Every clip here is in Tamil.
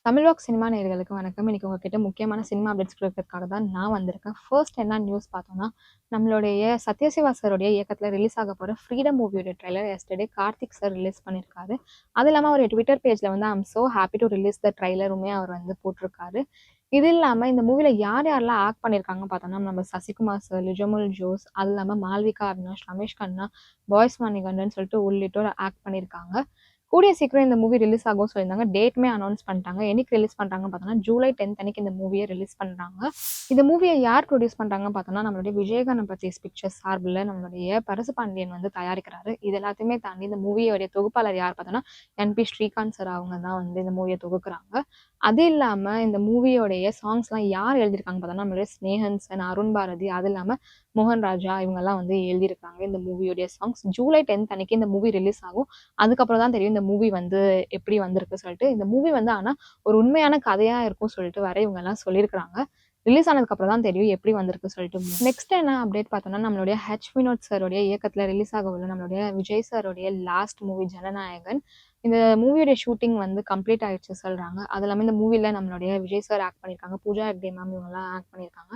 தமிழ் வாக் சினிமா நேயர்களுக்கு வணக்கம். இன்னைக்கு உங்ககிட்ட முக்கியமான சினிமா அப்டேட்ஸ் குடுக்கறதுக்காக தான் நான் வந்திருக்கேன். ஃபர்ஸ்ட் என்ன நியூஸ் பார்த்தோம்னா, நம்மளுடைய சத்யசிவா சாருடைய இயக்கத்துல ரிலீஸ் ஆக போற ஃப்ரீடம் மூவியோட trailer yesterday Karthik sir release பண்ணியிருக்காரு. அது இல்லாம அவருடைய ட்விட்டர் பேஜ்ல வந்து I'm so happy to release the ட்ரெய்லருமே அவர் வந்து போட்டிருக்காரு. இது இல்லாம இந்த மூவில யார் யாரெல்லாம் ஆக்ட் பண்ணியிருக்காங்கன்னு பார்த்தோம்னா, நம்ம சசிகுமார் சார், லிஜோமல் ஜோஸ், அது இல்லாம மால்விகா அவினாஷ், ரமேஷ் கண்ணா, பாய்ஸ் மணிகண்டன் சொல்லிட்டு உள்ளிட்டோர் ஆக்ட் பண்ணியிருக்காங்க. கூடிய சீக்கிரம் இந்த மூவி ரிலீஸ் ஆகும்னு சொல்லியிருந்தாங்க. டேட்டுமே அனௌன்ஸ் பண்ணிட்டாங்க. என்னைக்கு ரிலீஸ் பண்றாங்கன்னு பார்த்தோம்னா, ஜூலை 10th அன்னைக்கு இந்த மூவிய ரிலீஸ் பண்றாங்க. இந்த மூவிய யார் ப்ரொடியூஸ் பண்றாங்கன்னு பார்த்தோம்னா, நம்மளுடைய விஜய் கணபதிஸ் பிக்சர்ஸ் சார்புல நம்மளுடைய பரசு பாண்டியன் வந்து தயாரிக்கிறாரு. இது எல்லாத்தையுமே தாண்டி இந்த மூவியோடைய தொகுப்பாளர் யார் பார்த்தோம்னா, என்பி ஸ்ரீகாந்த் சார் அவங்க தான் வந்து இந்த மூவிய தொகுக்குறாங்க. அது இல்லாம இந்த மூவியோடைய சாங்ஸ்லாம் யார் எழுதியிருக்காங்கன்னு பார்த்தோம்னா, நம்மளுடைய ஸ்நேகன் சார், அருண் பாரதி, அது இல்லாம மோகன் ராஜா இவங்கலாம் வந்து எழுதியிருக்காங்க இந்த மூவியோடைய சாங்ஸ். ஜூலை 10th அன்னைக்கு இந்த மூவி ரிலீஸ் ஆகும். அதுக்கப்புறம் தான் தெரியும் இந்த மூவி வந்து எப்படி வந்திருக்கு சொல்லிட்டு. இந்த மூவி வந்து ஆனா ஒரு உண்மையான கதையா இருக்கும்னு சொல்லிட்டு வேற இவங்கலாம் சொல்லியிருக்காங்க. ரிலீஸ் ஆனதுக்கு அப்புறம் தான் தெரியும் எப்படி வந்திருக்கு சொல்லிட்டு. நெக்ஸ்ட் என்ன அப்டேட் பார்த்தோம்னா, நம்மளுடைய வினோத் சாருடைய இயக்கத்துல ரிலீஸ் ஆக உள்ள நம்மளுடைய விஜய் சாருடைய லாஸ்ட் மூவி ஜனநாயகன். இந்த மூவியோட ஷூட்டிங் வந்து கம்ப்ளீட் ஆயிடுச்சு சொல்றாங்க. அது இல்லாம இந்த மூவில நம்மளுடைய விஜய் சார் ஆக்ட் பண்ணியிருக்காங்க. பூஜா ஹெக்டே மேம் இவங்கலாம் ஆக்ட் பண்ணியிருக்காங்க.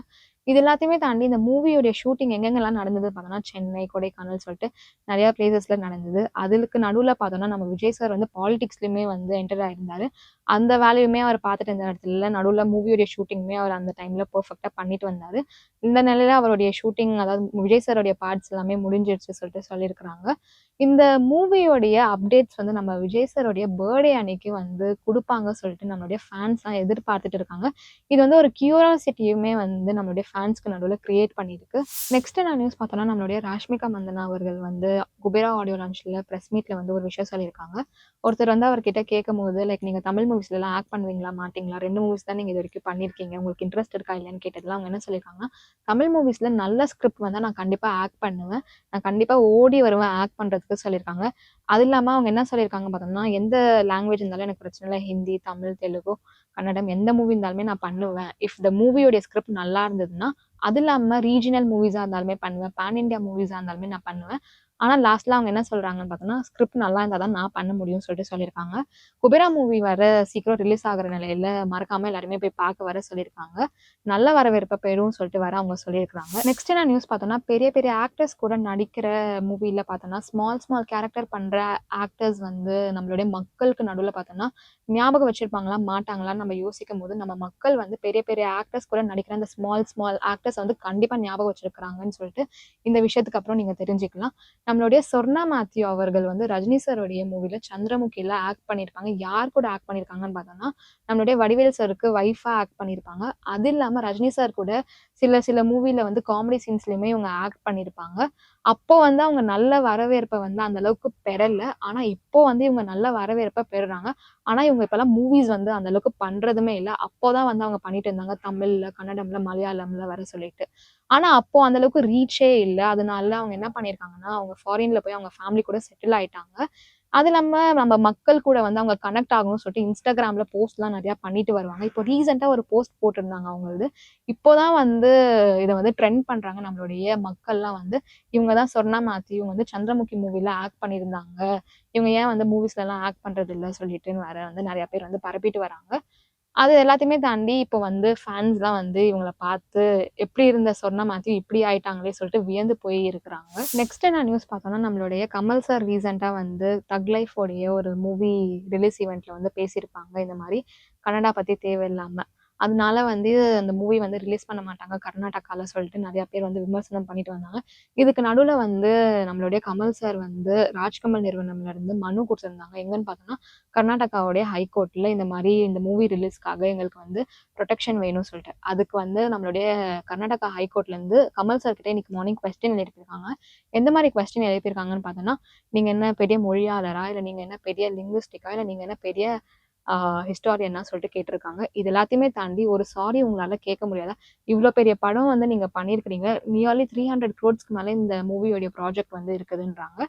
இது எல்லாத்தையுமே தாண்டி இந்த மூவியோட ஷூட்டிங் எங்கெங்கெல்லாம் நடந்தது பார்த்தோம்னா, சென்னை, கொடைக்கானல் சொல்லிட்டு நெறைய பிளேசஸ்ல நடந்தது. அதுக்கு நடுவுல பார்த்தோம்னா, நம்ம விஜய் சார் வந்து பாலிடிக்ஸ்லயுமே வந்து என்டர் ஆயிருந்தாரு. அந்த வேலையுமே அவர் பார்த்துட்டு இருந்த இடத்துல நடுவுல மூவியோட ஷூட்டிங்குமே அவர் அந்த டைம்ல பெர்ஃபெக்ட்டா பண்ணிட்டு வந்தாரு. இந்த நிலையில அவருடைய ஷூட்டிங் அதாவது விஜய் சாருடைய பார்ட்ஸ் எல்லாமே முடிஞ்சிருச்சு சொல்லிட்டு சொல்லியிருக்கிறாங்க. இந்த மூவியோடைய அப்டேட்ஸ் வந்து நம்ம விஜய் சாருடைய பர்த்டே அன்னைக்கு வந்து குடுப்பாங்க சொல்லிட்டு நம்மளுடைய ஃபேன்ஸ்லாம் எதிர்பார்த்துட்டு இருக்காங்க. இது வந்து ஒரு கியூரியாசிட்டியுமே வந்து நம்மளுடைய ஃபேன்ஸ்க்கு நடுவுல கிரியேட் பண்ணியிருக்கு. நெக்ஸ்ட் என்ன நியூஸ் பார்த்தோம்னா, நம்மளுடைய ராஷ்மிகா மந்தனா அவர்கள் வந்து குபேரா ஆடியோ லான்ச்ல பிரஸ் மீட்ல வந்து ஒரு விஷயம் சொல்லியிருக்காங்க. ஒருத்தர் வந்து அவர்கிட்ட கேட்கும்போது, லைக் நீங்க தமிழ் மூவிஸ்லலாம் ஆக்ட் பண்ணுவீங்களா? மாட்டீங்களா? 2 மூவிஸ் தான் நீங்க இதுவரைக்கும் பண்ணியிருக்கீங்க. உங்களுக்கு இன்ட்ரெஸ்ட் இருக்கா? இல்லையான்னு கேட்டதுல அவங்க என்ன சொல்லியிருக்காங்கன்னா, தமிழ் மூவிஸ்ல நல்ல ஸ்கிரிப்ட் வந்தா நான் கண்டிப்பா ஆக்ட் பண்ணுவேன். நான் கண்டிப்பா ஓடி வருவேன் ஆக்ட் பண்றதுக்கு சொல்லியிருக்காங்க. அது இல்லாம அவங்க என்ன சொல்லியிருக்காங்க பார்த்தோம்னா, எந்த லாங்குவேஜ் இருந்தாலும் எனக்கு பிரச்சனை இல்ல. ஹிந்தி, தமிழ், தெலுங்கு, கன்னடம் எந்த மூவி இருந்தாலுமே நான் பண்ணுவேன். இஃப் த மூவியோட ஸ்கிரிப்ட் நல்லா இருந்ததுன்னா, அது இல்லாம ரீஜினல் மூவிஸா இருந்தாலுமே பண்ணுவேன். பான் இண்டியா மூவிஸா இருந்தாலுமே நான் பண்ணுவேன். ஆனா லாஸ்ட்ல அவங்க என்ன சொல்றாங்கன்னு பார்த்தோம்னா, ஸ்கிரிப்ட் நல்லா இருந்தா தான் நான் பண்ண முடியும்னு சொல்லிட்டு சொல்லியிருக்காங்க. குபேரா மூவி வர சீக்கிரம் ரிலீஸ் ஆகுற நிலையில மறக்காம எல்லாருமே போய் பார்க்க வர சொல்லியிருக்காங்க. நல்ல வரவேற்ப பெறும்னு சொல்லிட்டு வேற அவங்க சொல்லியிருக்காங்க. நெக்ஸ்ட் என்ன நியூஸ் பார்த்தோம்னா, பெரிய பெரிய ஆக்டர்ஸ் கூட நடிக்கிற மூவில பார்த்தோம்னா, ஸ்மால் ஸ்மால் கேரக்டர் பண்ற ஆக்டர்ஸ் வந்து நம்மளுடைய மக்களுக்கு நடுவுல பார்த்தோம்னா, ஞாபகம் வச்சிருப்பாங்களா, மாட்டாங்களான்னு நம்ம யோசிக்கும்போது, நம்ம மக்கள் வந்து பெரிய பெரிய ஆக்டர்ஸ் கூட நடிக்கிற அந்த ஸ்மால் ஸ்மால் ஆக்டர்ஸ் வந்து கண்டிப்பா ஞாபகம் வச்சிருக்காங்கன்னு சொல்லிட்டு, இந்த விஷயத்துக்கு அப்புறம் நீங்க தெரிஞ்சுக்கலாம். நம்மளுடைய சொர்ணா மேத்யூ அவர்கள் வந்து ரஜினி சாருடைய மூவில சந்திரமுகில ஆக்ட் பண்ணியிருப்பாங்க. யார் கூட ஆக்ட் பண்ணியிருக்காங்கன்னு பார்த்தோம்னா, நம்மளுடைய வடிவேல் சாருக்கு ஒய்ஃபா ஆக்ட் பண்ணியிருப்பாங்க. அது இல்லாம ரஜினி சார் கூட சில சில மூவில வந்து காமெடி சீன்ஸ்லயுமே இவங்க ஆக்ட் பண்ணியிருப்பாங்க. அப்போ வந்து அவங்க நல்ல வரவேற்ப வந்து அந்த அளவுக்கு பெறல. ஆனா இப்போ வந்து இவங்க நல்ல வரவேற்ப பெறுறாங்க. ஆனா இவங்க இப்பலாம் மூவிஸ் வந்து அந்த அளவுக்கு பண்றதுமே இல்ல. அப்போதான் வந்து அவங்க பண்ணிட்டு இருந்தாங்க. தமிழ்ல, கன்னடம்ல, மலையாளம்ல வர சொல்லிட்டு. ஆனா அப்போ அந்த அளவுக்கு ரீச்சே இல்ல. அதனால அவங்க என்ன பண்ணியிருக்காங்கன்னா, அவங்க ஃபாரின்ல போய் அவங்க ஃபேமிலி கூட செட்டில் ஆயிட்டாங்க. அது இல்லாம நம்ம மக்கள் கூட வந்து அவங்க கனெக்ட் ஆகணும்னு சொல்லிட்டு Instagramல போஸ்ட்லாம் நெறையா பண்ணிட்டு வருவாங்க. இப்போ ரீசென்ட்டா ஒரு போஸ்ட் போட்டிருந்தாங்க அவங்களது. இப்போதான் வந்து இத வந்து ட்ரெண்ட் பண்றாங்க நம்மளுடைய மக்கள்லாம் வந்து. இவங்க தான் சொர்ணா மேத்யூ. இவங்க வந்து சந்திரமுகி மூவில ஆக்ட் பண்ணியிருந்தாங்க. இவங்க ஏன் வந்து மூவிஸ்லலாம் ஆக்ட் பண்றதில்ல சொல்லிட்டுன்னு வேற வந்து நெறைய பேர் வந்து பரப்பிட்டு வராங்க. அது எல்லாத்தையுமே தாண்டி இப்போ வந்து ஃபேன்ஸ்லாம் வந்து இவங்கள பார்த்து எப்படி இருந்த சொர்ணா மேத்யூ இப்படி ஆயிட்டாங்களே சொல்லிட்டு வியந்து போய் இருக்கிறாங்க. நெக்ஸ்ட் என்ன நியூஸ் பார்த்தோம்னா, நம்மளுடைய கமல் சார் ரீசென்ட்டா வந்து தக் லைஃப் உடைய ஒரு மூவி ரிலீஸ் ஈவென்ட்ல வந்து பேசியிருப்பாங்க. இந்த மாரி கன்னடா பத்தி தேவையில்லாம. அதனால வந்து அந்த மூவி வந்து ரிலீஸ் பண்ண மாட்டாங்க கர்நாடகால சொல்லிட்டு நெறைய பேர் வந்து விமர்சனம் பண்ணிட்டு வந்தாங்க. இதுக்கு நடுவுல வந்து நம்மளுடைய கமல் சார் வந்து ராஜ்கமல் நிறுவனம்ல இருந்து மனு குடுத்திருந்தாங்க. எங்கன்னு பார்த்தோம்னா, கர்நாடகாவுடைய ஹைகோர்ட்ல இந்த மாரி இந்த மூவி ரிலீஸ்க்காக எங்களுக்கு வந்து புரொடெக்ஷன் வேணும்னு சொல்லிட்டு. அதுக்கு வந்து நம்மளுடைய கர்நாடகா ஹைகோர்ட்லேருந்து கமல் சார் கிட்ட இன்னைக்கு மார்னிங் கொஸ்டின் எழுப்பியிருக்காங்க. எந்த மாரி கொஸ்டின் எழுப்பியிருக்காங்கன்னு பார்த்தோம்னா, "நீங்க என்ன பெரிய மொழியாளரா? இல்ல நீங்க என்ன பெரிய லிங்குவிஸ்டிக்கா? இல்ல நீங்க என்ன பெரிய ஆ ஹிஸ்டாரியனா?" சொல்லிட்டு கேட்டிருக்காங்க. இது எல்லாத்தையுமே தாண்டி ஒரு சாரி உங்களால கேட்க முடியாதா? இவ்ளோ பெரிய படம் வந்து நீங்க பண்ணியிருக்கிறீங்க. நியர்லி 300 க்ரோர்ஸ்க்கு மேல இந்த மூவியோட ப்ராஜெக்ட் வந்து இருக்குதுன்றாங்க.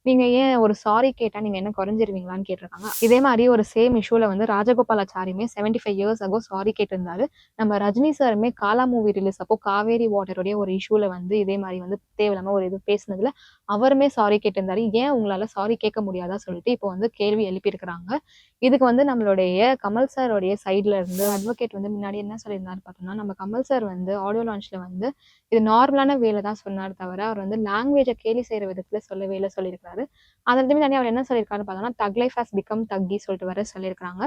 நீங்க ஏன் ஒரு சாரி கேட்டா நீங்க என்ன குறைஞ்சிருவீங்களான்னு கேட்டிருக்காங்க. இதே மாரி ஒரு சேம் இஷ்யூல வந்து ராஜகோபாலாச்சாரியுமே 75 இயர்ஸ் அகோ சாரி கேட்டிருந்தாரு. நம்ம ரஜினி சாருமே காலா மூவி ரிலீஸ் அப்போ காவேரி வாட்டருடைய ஒரு இஷ்யூல வந்து இதே மாரி வந்து தேவையில்லாம ஒரு இது பேசினதுல அவருமே சாரி கேட்டிருந்தாரு. ஏன் உங்களால சாரி கேட்க முடியாதா சொல்லிட்டு இப்போ வந்து கேள்வி எழுப்பியிருக்கிறாங்க. இதுக்கு வந்து நம்மளுடைய கமல் சாருடைய சைட்ல இருந்து அட்வொகேட் வந்து முன்னாடி என்ன சொல்லியிருந்தாரு பார்த்தோம்னா, நம்ம கமல் சார் வந்து ஆடியோ லான்ச்ல வந்து இது நார்மலான வேல தான் சொன்னாரு தவிர, அவர் வந்து லாங்குவேஜ கேலி செய்ற விதத்துல சொல்லவே இல்ல சொல்லியிருக்காரு. அதுலயுமே தாண்டி அவர் என்ன சொல்லியிருக்காருன்னு பார்த்தோம்னா, தக் லைஃப் ஹஸ் பிகம் தக்கி சொல்லிட்டு வேற சொல்லியிருக்காங்க.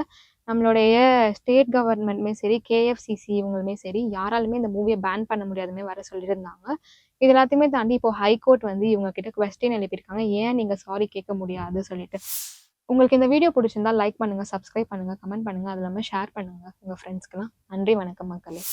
நம்மளுடைய ஸ்டேட் கவர்மெண்ட்மே சரி, கேஎஃப்சிசி இவங்களுமே சரி, யாராலுமே இந்த மூவிய பேன் பண்ண முடியாதுன்னே வேற சொல்லியிருந்தாங்க. இது எல்லாத்தையுமே தாண்டி இப்போ ஹைகோர்ட் வந்து இவங்க கிட்ட கொஸ்டின் எழுப்பியிருக்காங்க. ஏன் நீங்க சாரி கேட்க முடியாது சொல்லிட்டு. உங்களுக்கு இந்த வீடியோ புடிச்சிருந்தா லைக் பண்ணுங்க, சப்ஸ்கிரைப் பண்ணுங்க, கமெண்ட் பண்ணுங்க. அது இல்லாம ஷேர் பண்ணுங்க உங்க ஃப்ரெண்ட்ஸ்க்குலாம். நன்றி, வணக்கம் மக்களே.